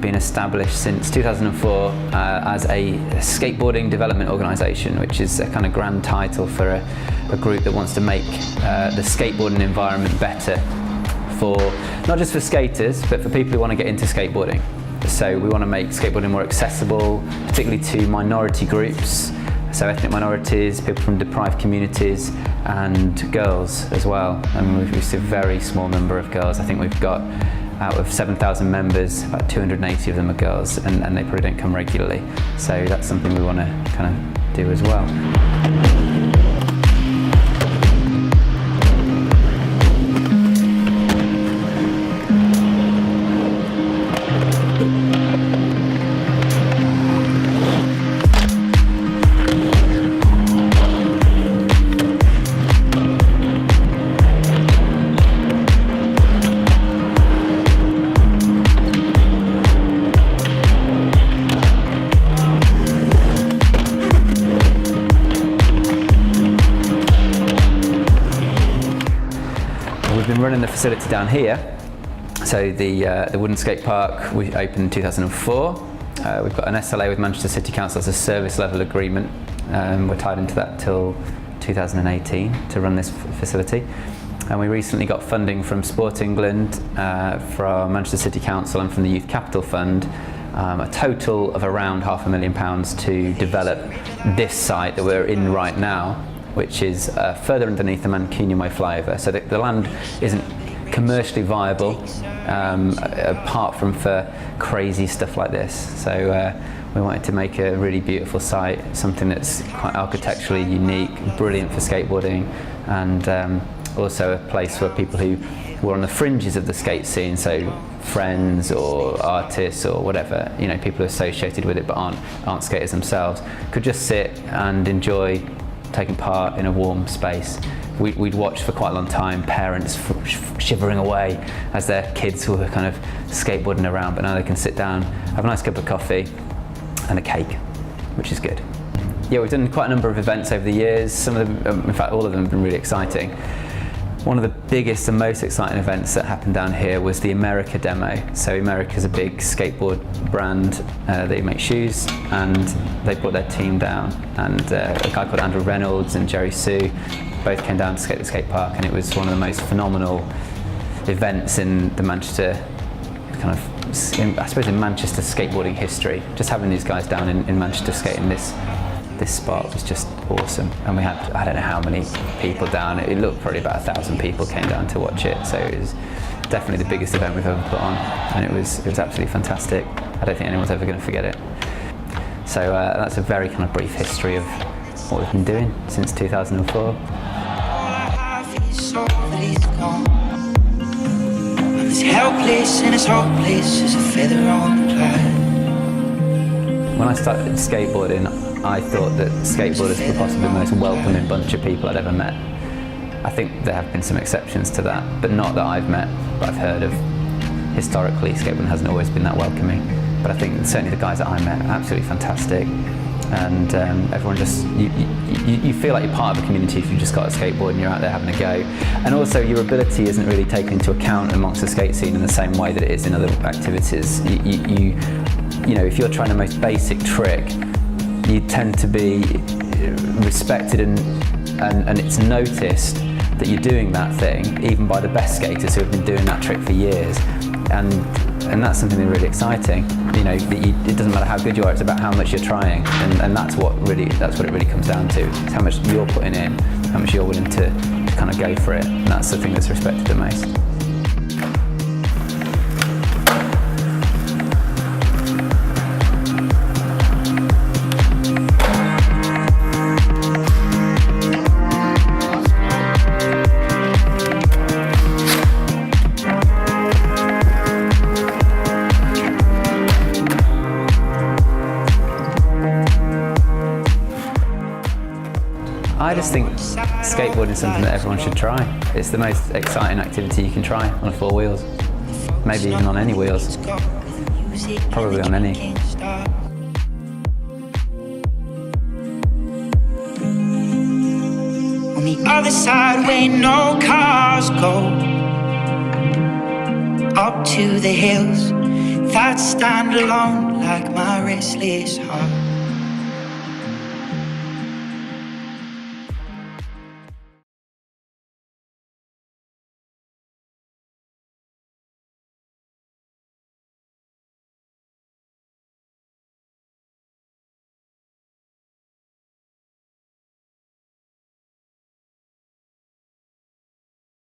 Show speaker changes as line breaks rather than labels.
been established since 2004 as a skateboarding development organisation, which is a kind of grand title for a group that wants to make the skateboarding environment better for not just for skaters, but for people who want to get into skateboarding. So we want to make skateboarding more accessible, particularly to minority groups, so ethnic minorities, people from deprived communities, and girls as well. And we've reached a very small number of girls. I think we've got, out of 7,000 members, about 280 of them are girls, and they probably don't come regularly. So that's something we want to kind of do as well. We've been running the facility down here. So the wooden skate park, we opened in 2004. We've got an SLA with Manchester City Council as a service level agreement. We're tied into that till 2018 to run this facility. And we recently got funding from Sport England, from Manchester City Council and from the Youth Capital Fund, a total of around £500,000 to develop this site that we're in right now, which is further underneath the Mancunian Way flyover. So the land isn't commercially viable, apart from for crazy stuff like this. So we wanted to make a really beautiful site, something that's quite architecturally unique, brilliant for skateboarding, and also a place for people who were on the fringes of the skate scene, so friends or artists or whatever, you know, people associated with it but aren't skaters themselves, could just sit and enjoy taking part in a warm space. We'd watched for quite a long time parents shivering away as their kids were kind of skateboarding around, but now they can sit down, have a nice cup of coffee and a cake, which is good. Yeah, we've done quite a number of events over the years. Some of them, in fact all of them, have been really exciting. One of the biggest and most exciting events that happened down here was the America demo. So America's a big skateboard brand. They make shoes, and they brought their team down. And a guy called Andrew Reynolds and Jerry Sue both came down to skate the skate park, and it was one of the most phenomenal events in the Manchester I suppose in Manchester skateboarding history. Just having these guys down in Manchester skating this spot was just awesome. And we had, I don't know how many people down. It looked probably about 1,000 people came down to watch it. So it was definitely the biggest event we've ever put on, and it was absolutely fantastic. I don't think anyone's ever going to forget it. So that's a very kind of brief history of what we've been doing since 2004. Helpless and as hopeless as a feather on the cloud. When I started skateboarding, I thought that skateboarders were possibly the most welcoming bunch of people I'd ever met. I think there have been some exceptions to that, but not that I've met, but I've heard of. Historically, skateboarding hasn't always been that welcoming, but I think certainly the guys that I met are absolutely fantastic. And everyone just, you feel like you're part of a community if you've just got a skateboard and you're out there having a go. And also your ability isn't really taken into account amongst the skate scene in the same way that it is in other activities. You know, if you're trying the most basic trick, you tend to be respected and it's noticed that you're doing that thing, even by the best skaters who have been doing that trick for years. And that's something really exciting. You know, it doesn't matter how good you are, it's about how much you're trying, and that's what it really comes down to. It's how much you're putting in, how much you're willing to kind of go for it, and that's the thing that's respected the most. I just think skateboarding is something that everyone should try. It's the most exciting activity you can try on 4 wheels. Maybe even on any wheels. Probably on any. On the other side where no cars go, up to the hills,
Thoughts stand alone like my restless heart.